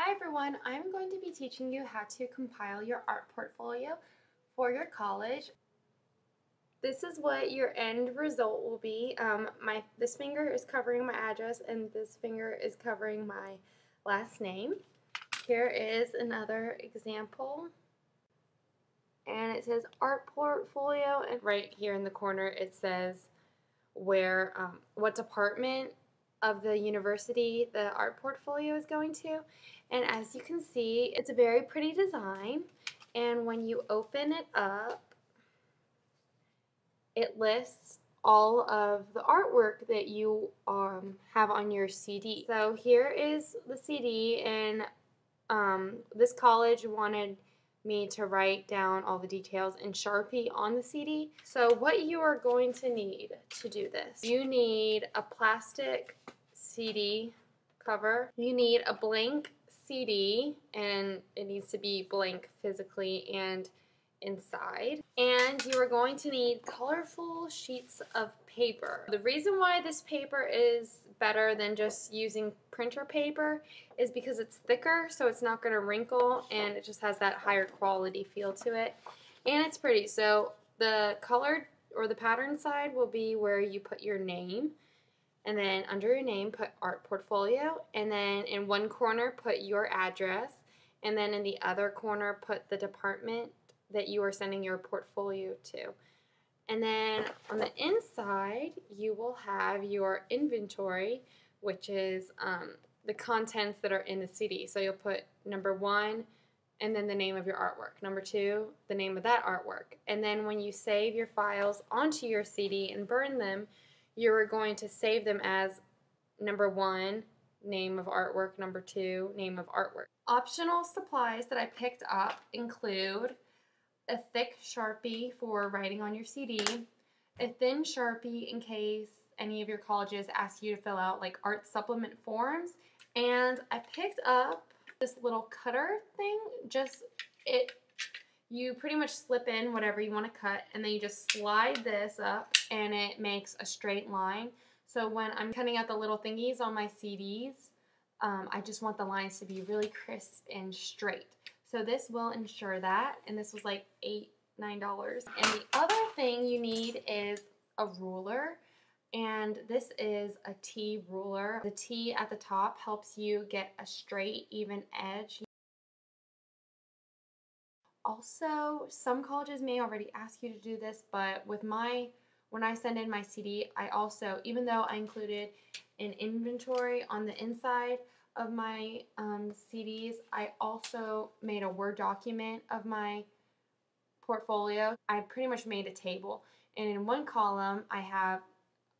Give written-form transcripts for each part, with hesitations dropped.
Hi everyone, I'm going to be teaching you how to compile your art portfolio for your college. This is what your end result will be. This finger is covering my address and this finger is covering my last name. Here is another example. And it says art portfolio, and right here in the corner it says what department of the university the art portfolio is going to. And as you can see, it's a very pretty design, and when you open it up, it lists all of the artwork that you have on your CD. So here is the CD, and this college wanted me to write down all the details in Sharpie on the CD. So what you are going to need to do this, you need a plastic CD cover, you need a blank CD, and it needs to be blank physically and inside, and you are going to need colorful sheets of paper. The reason why this paper is better than just using printer paper is because it's thicker, so it's not going to wrinkle, and it just has that higher quality feel to it, and it's pretty. So the colored or the pattern side will be where you put your name, and then under your name put art portfolio, and then in one corner put your address, and then in the other corner put the department that you are sending your portfolio to. And then on the inside you will have your inventory, which is the contents that are in the CD. So you'll put number 1 and then the name of your artwork, number 2 the name of that artwork, and then when you save your files onto your CD and burn them, you're going to save them as number 1 name of artwork, number 2 name of artwork. Optional supplies that I picked up include a thick Sharpie for writing on your CD, a thin Sharpie in case any of your colleges ask you to fill out like art supplement forms, and I picked up this little cutter thing. You pretty much slip in whatever you want to cut, and then you just slide this up and it makes a straight line. So when I'm cutting out the little thingies on my CDs, I just want the lines to be really crisp and straight. So this will ensure that, and this was like $9. And the other thing you need is a ruler, and this is a T ruler. The T at the top helps you get a straight, even edge. Also, some colleges may already ask you to do this, but when I send in my CD, I also, even though I included an inventory on the inside of my CDs, I also made a Word document of my portfolio. I pretty much made a table, and in one column I have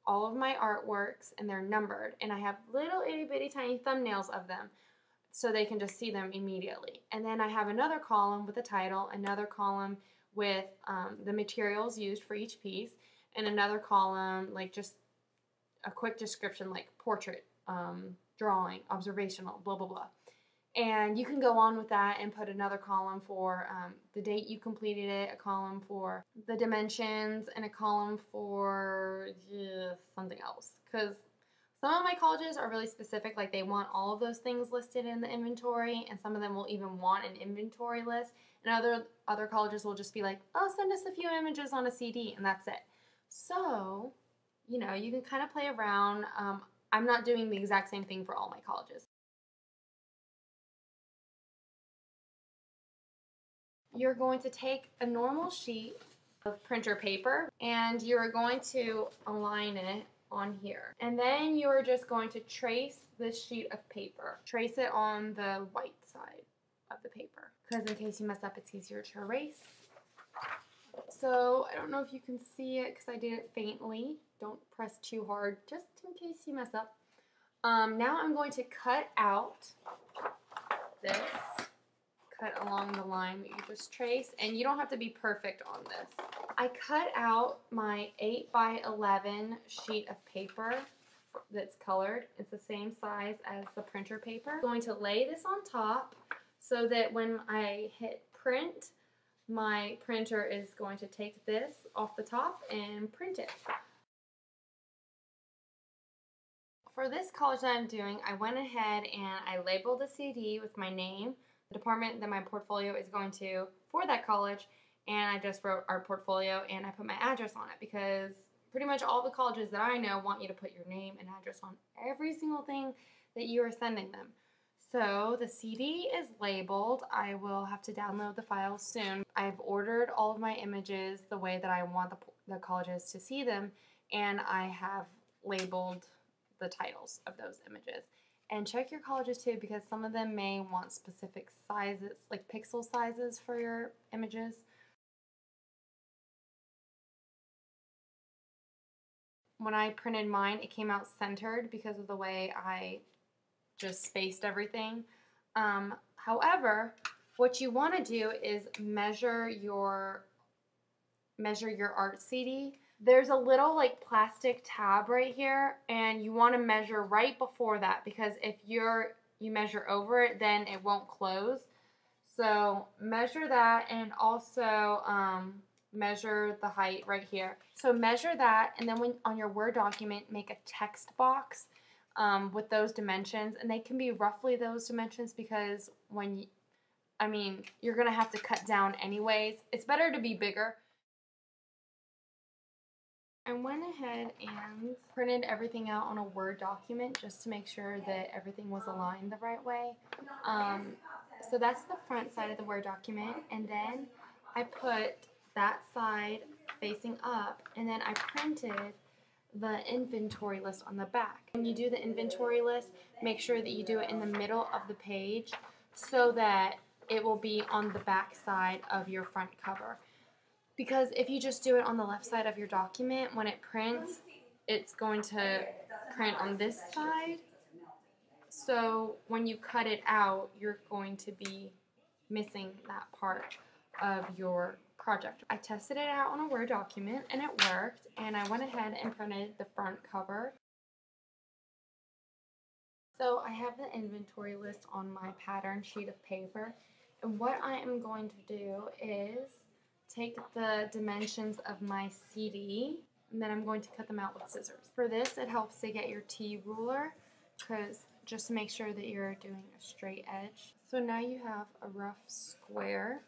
all of my artworks, and they're numbered, and I have little itty bitty tiny thumbnails of them so they can just see them immediately. And then I have another column with the title, another column with the materials used for each piece, and another column like just a quick description like portrait, drawing, observational, blah blah blah. And you can go on with that and put another column for the date you completed it, a column for the dimensions, and a column for something else, because some of my colleges are really specific, like they want all of those things listed in the inventory, and some of them will even want an inventory list, and other colleges will just be like, oh, send us a few images on a CD, and that's it. So, you know, you can kind of play around. I'm not doing the exact same thing for all my colleges. You're going to take a normal sheet of printer paper, and you're going to align it on here. And then you're just going to trace this sheet of paper. Trace it on the white side of the paper, because in case you mess up, it's easier to erase. So I don't know if you can see it because I did it faintly. Don't press too hard, just in case you mess up. Now I'm going to cut out this. Cut along the line that you just traced, and you don't have to be perfect on this. I cut out my 8x11 sheet of paper that's colored. It's the same size as the printer paper. I'm going to lay this on top so that when I hit print, my printer is going to take this off the top and print it. For this college that I'm doing, I went ahead and I labeled the CD with my name, the department that my portfolio is going to for that college, and I just wrote our portfolio and I put my address on it because pretty much all the colleges that I know want you to put your name and address on every single thing that you are sending them. So the CD is labeled. I will have to download the files soon. I've ordered all of my images the way that I want the colleges to see them, and I have labeled the titles of those images. And check your colleges too, because some of them may want specific sizes, like pixel sizes for your images. When I printed mine, it came out centered because of the way I just spaced everything. However, what you want to do is measure your art CD. There's a little like plastic tab right here, and you want to measure right before that, because if you measure over it, then it won't close. So measure that, and also measure the height right here. So measure that, and then when on your Word document, make a text box with those dimensions, and they can be roughly those dimensions because you're gonna have to cut down anyways. It's better to be bigger. I went ahead and printed everything out on a Word document just to make sure that everything was aligned the right way. So that's the front side of the Word document, and then I put that side facing up, and then I printed the inventory list on the back. When you do the inventory list, make sure that you do it in the middle of the page so that it will be on the back side of your front cover. Because if you just do it on the left side of your document, when it prints, it's going to print on this side. So when you cut it out, you're going to be missing that part of your project. I tested it out on a Word document and it worked, and I went ahead and printed the front cover. So I have the inventory list on my pattern sheet of paper, and what I am going to do is take the dimensions of my CD, and then I'm going to cut them out with scissors. For this, it helps to get your T-ruler, because just to make sure that you're doing a straight edge. So now you have a rough square.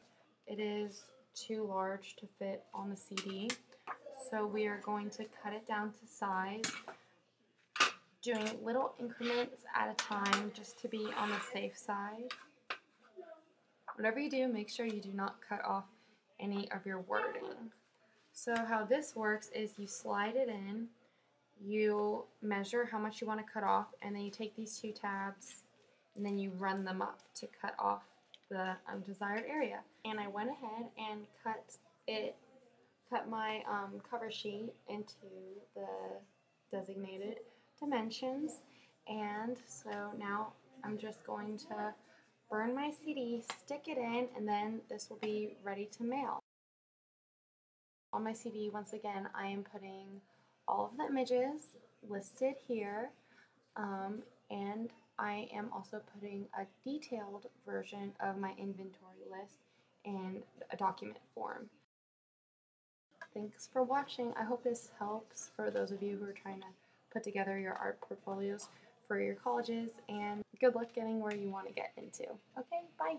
It is too large to fit on the CD, so we are going to cut it down to size, doing little increments at a time just to be on the safe side. Whatever you do, make sure you do not cut off any of your wording. So how this works is you slide it in, you measure how much you want to cut off, and then you take these two tabs and then you run them up to cut off the undesired area. And I went ahead and cut my cover sheet into the designated dimensions, and so now I'm just going to burn my CD, stick it in, and then this will be ready to mail. On my CD, once again, I am putting all of the images listed here, and I am also putting a detailed version of my inventory list in a document form. Thanks for watching. I hope this helps for those of you who are trying to put together your art portfolios for your colleges, and good luck getting where you want to get into. Okay, bye.